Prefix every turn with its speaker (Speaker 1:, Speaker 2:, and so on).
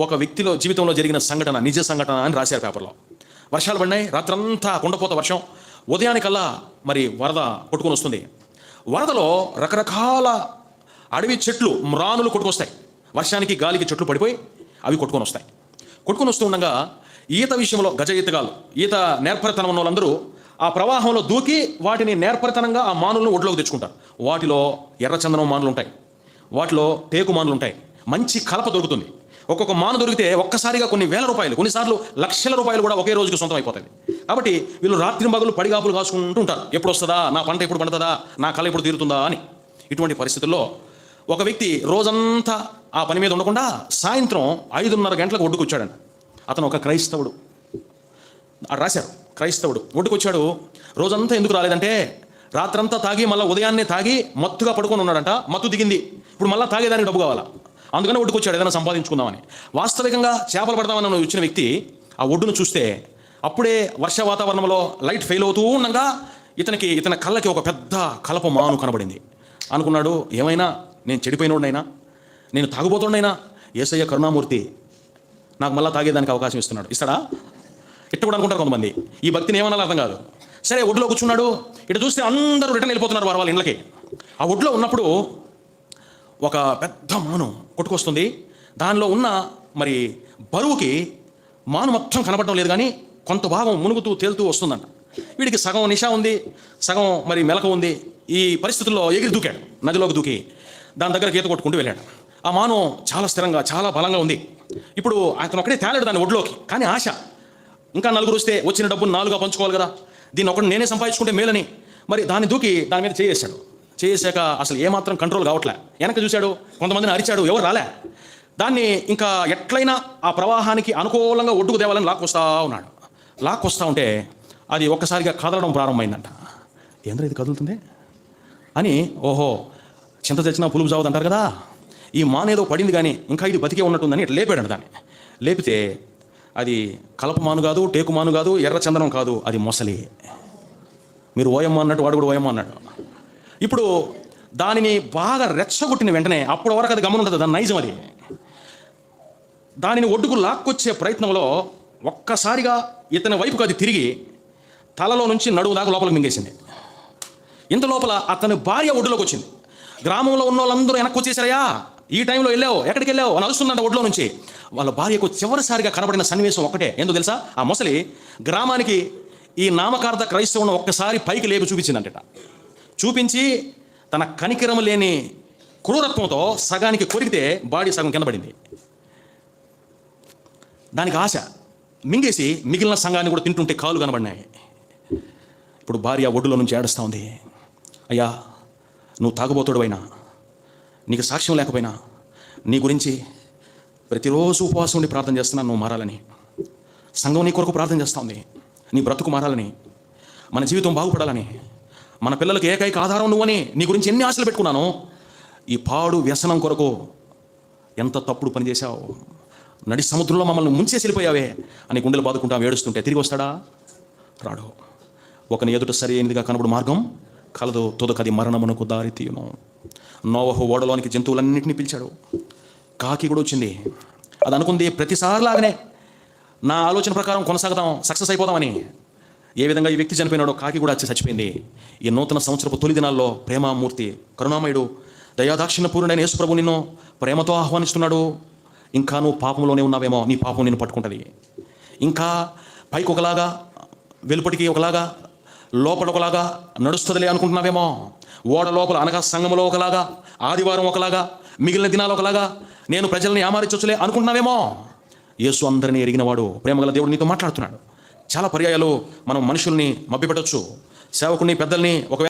Speaker 1: ఒక వ్యక్తిలో జీవితంలో జరిగిన సంఘటన, నిజ సంఘటన అని రాశారు పేపర్లో. వర్షాలు పడినాయి, రాత్రంతా కుండపోత వర్షం, ఉదయానికల్లా మరి వరద కొట్టుకొని వస్తుంది. వరదలో రకరకాల అడవి చెట్లు, మ్రానులు కొట్టుకొస్తాయి. వర్షానికి గాలికి చెట్లు పడిపోయి అవి కొట్టుకొని వస్తాయి. కొట్టుకొని వస్తూ ఉండగా ఈత విషయంలో గజ ఈతగాళ్ళు, ఈత నేర్పరితనం ఉన్న వాళ్ళందరూ ఆ ప్రవాహంలో దూకి వాటిని నేర్పరితనంగా ఆ మానులను ఒడ్లోకి తెచ్చుకుంటారు. వాటిలో ఎర్రచందనం మానులు ఉంటాయి, వాటిలో టేకు మానులు ఉంటాయి. మంచి కలప దొరుకుతుంది. ఒక్కొక్క మాను దొరికితే ఒక్కసారిగా కొన్ని వేల రూపాయలు, కొన్నిసార్లు లక్షల రూపాయలు కూడా ఒకే రోజుకి సొంతం అయిపోతాయి. కాబట్టి వీళ్ళు రాత్రి పగలు పడిగాపులు కాసుకుంటూ ఉంటారు. ఎప్పుడు వస్తుందా, నా పంట ఎప్పుడు పండుతుందా, నా కళ ఎప్పుడు తీరుతుందా అని. ఇటువంటి పరిస్థితుల్లో ఒక వ్యక్తి రోజంతా ఆ పని మీద ఉండకుండా సాయంత్రం 5:30 గంటలకు ఒడ్డుకు వచ్చాడంట. అతను ఒక క్రైస్తవుడు, రాశారు, క్రైస్తవుడు ఒడ్డుకొచ్చాడు. రోజంతా ఎందుకు రాలేదంటే రాత్రంతా తాగి మళ్ళీ ఉదయాన్నే తాగి మత్తుగా పడుకొని ఉన్నాడంట. మత్తు దిగింది, ఇప్పుడు మళ్ళీ తాగేదానికి డబ్బు కావాలా, అందుకని ఒడ్డుకొచ్చాడు ఏదైనా సంపాదించుకుందామని. వాస్తవికంగా చేపలు పడదామని వచ్చిన వ్యక్తి ఆ ఒడ్డును చూస్తే అప్పుడే వర్ష వాతావరణంలో లైట్ ఫెయిల్ అవుతూ ఉండగా ఇతని కళ్ళకి ఒక పెద్ద కలప మాను కనబడింది. అనుకున్నాడు, ఏమైనా నేను చెడిపోయినోడినైనా, నేను తాగుబోతుండైనా యేసయ్య కరుణామూర్తి నాకు మళ్ళీ తాగేదానికి అవకాశం ఇస్తాడా? ఇట్ట కూడా అనుకుంటారు కొంతమంది. ఈ భక్తిని ఏమన్నా అర్థం కాదు. సరే, ఒడ్లో కూర్చున్నాడు. ఇటు చూస్తే అందరూ రిటర్న్ వెళ్ళిపోతున్నారు వాళ్ళ ఇళ్ళకి. ఆ ఒడ్లో ఉన్నప్పుడు ఒక పెద్ద మాను కొట్టుకొస్తుంది. దానిలో ఉన్న మరి బరువుకి మాను మొత్తం కనబడటం లేదు, కానీ కొంత భాగం మునుగుతూ తేలుతూ వస్తుందంట. వీడికి సగం నిషా ఉంది, సగం మరి మెలక ఉంది. ఈ పరిస్థితుల్లో ఎగిరి దూకాడు, నదిలోకి దూకి దాని దగ్గర ఈత కొట్టుకుంటూ వెళ్ళాడు. ఆ మాను చాలా స్థిరంగా, చాలా బలంగా ఉంది. ఇప్పుడు అతను ఒకటే తేలాడు దాని ఒడ్లోకి, కానీ ఆశ, ఇంకా నలుగురు వస్తే వచ్చిన డబ్బును 4గా పంచుకోవాలి కదా, దీన్ని ఒకటి నేనే సంపాదించుకుంటే మేలని. మరి దాన్ని దూకి దాని మీద చేసాడు. చేసాక అసలు ఏమాత్రం కంట్రోల్ కావట్లే. వెనక చూశాడు, కొంతమందిని అరిచాడు, ఎవరు రాలే. దాన్ని ఇంకా ఎట్లయినా ఆ ప్రవాహానికి అనుకూలంగా ఒడ్డుకు తేవాలని లాక్కొస్తా ఉంటే అది ఒక్కసారిగా కదలడం ప్రారంభమైందంట. ఏంద్ర ఇది కదులుతుంది అని, ఓహో చింత తెచ్చినా పులుపు చావదు అంటారు కదా, ఈ మానేదో పడింది కానీ ఇంకా ఇది బతికే ఉన్నట్టుందని ఇట్లా లేపాడు. దాన్ని లేపితే అది కలప మాను కాదు, టేకు మాను కాదు, ఎర్ర చందనం కాదు, అది మొసలి. మీరు ఓయమ్మ అన్నట్టు వాడు కూడా ఓయమ్మ అన్నాడు. ఇప్పుడు దానిని బాగా రెచ్చగొట్టిన వెంటనే, అప్పటి వరకు అది గమనుంటుంది, దాని నైజం అది. దానిని ఒడ్డుకు లాక్కొచ్చే ప్రయత్నంలో ఒక్కసారిగా ఇతని వైపుకు అది తిరిగి తలలో నుంచి నడుము దాకా లోపలికి మింగేసింది. ఇంత లోపల అతని భార్య ఒడ్డులోకి వచ్చింది. గ్రామంలో ఉన్న వాళ్ళందరూ వెనక్కి వచ్చేసారయ్యా, ఈ టైంలో వెళ్ళావు, ఎక్కడికి వెళ్ళావు అని అరుస్తుందంట ఒడ్లో నుంచి. వాళ్ళ భార్యకు చివరిసారిగా కనబడిన సన్నివేశం ఒకటే, ఏందో తెలుసా? ఆ మొసలి గ్రామానికి ఈ నామకార్థ క్రైస్తవుని ఒక్కసారి పైకి లేపి చూపించిందంట. చూపించి తన కనికరం లేని క్రూరత్వంతో సగానికి కొరికితే బాడీ సగం కింద పడింది. దానికి ఆశ మింగేసి మిగిలిన సంఘాన్ని కూడా తింటుంటే కాలు కనబడినాయి. ఇప్పుడు భార్య ఒడ్డులో నుంచి ఏడుస్తూ ఉంది, అయ్యా నువ్వు తాగుబోతుడువైనా, నీకు సాక్ష్యం లేకపోయినా నీ గురించి ప్రతిరోజు ఉపవాసం ఉండి ప్రార్థన చేస్తున్నాను, నువ్వు మారాలని. సంఘం నీ కొరకు ప్రార్థన చేస్తూ ఉంది, నీ బ్రతుకు మారాలని, మన జీవితం బాగుపడాలని, మన పిల్లలకు ఏకైక ఆధారం నువ్వని నీ గురించి ఎన్ని ఆశలు పెట్టుకున్నాను. ఈ పాడు వ్యసనం కొరకు ఎంత తప్పుడు పని చేశావు, నడి సముద్రంలో మమ్మల్ని ముంచేసి వెళ్ళిపోయావే అని గుండెలు బాదుకుంటా ఏడుస్తుంటే తిరిగి వస్తాడా? రాడు. ఒకని ఎదుట సరి అయినదిగా కనబడు మార్గం కలదు, తుదకది మరణమునకు దారి తీయును. నోవహు ఓడలోనికి జంతువులన్నింటినీ పిలిచాడు. కాకి కూడా వచ్చింది. అది అనుకుంది ప్రతిసారిలాగానే నా ఆలోచన ప్రకారం కొనసాగుతాం, సక్సెస్ అయిపోదామని. ఏ విధంగా ఈ వ్యక్తి చనిపోయినాడో కాకి కూడా వచ్చి చచ్చిపోయింది. ఈ నూతన సంవత్సరపు తొలి దినాల్లో ప్రేమామూర్తి, కరుణామయుడు, దయాదాక్షిణ్య పూర్ణుడైన యేసుప్రభు నిన్ను ప్రేమతో ఆహ్వానిస్తున్నాడు. ఇంకా నువ్వు పాపంలోనే ఉన్నావేమో, నీ పాపం నిన్ను పట్టుకుంటుంది. ఇంకా పైకి ఒకలాగా, వెలుపటికి ఒకలాగా, లోపల ఒకలాగా నడుస్తుందిలే అనుకుంటున్నావేమో. ఓడ లోపల అనగా సంఘములో ఒకలాగా, ఆదివారం ఒకలాగా, మిగిలిన దినాలు ఒకలాగా, నేను ప్రజల్ని ఆమారించొచ్చులే అనుకుంటున్నావేమో. యేసు అందరినీ ఎరిగినవాడు, ప్రేమగల దేవుడు నీతో మాట్లాడుతున్నాడు. చాలా పర్యాయాలు మనం మనుషుల్ని మభ్యపెట్టొచ్చు, సేవకుని, పెద్దల్ని, ఒకవేళ